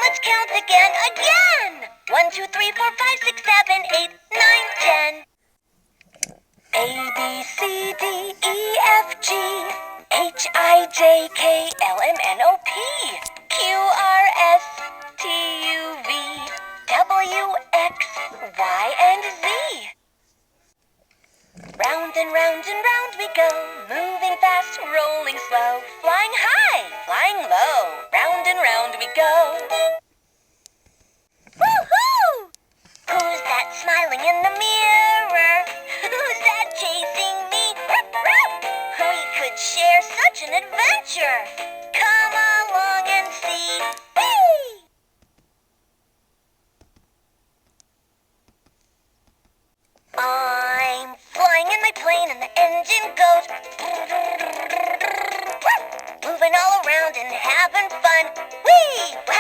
let's count again. 1, 2, 3, 4, 5, 6, 7, 8, 9, 10. A, B, C, D, E, F, G, H, I, J, K, L, M, N, O, P, Q, R, S, T, U, V, W, X, Y, and Z. Round and round and round we go, moving fast, rolling slow, flying high, flying low, round and round we go. Woohoo! Who's that smiling in the mirror? Who's that chasing me? We could share such an adventure. Come along and see. Whee! I'm flying in my plane and the engine goes. Moving all around and having fun. Whee!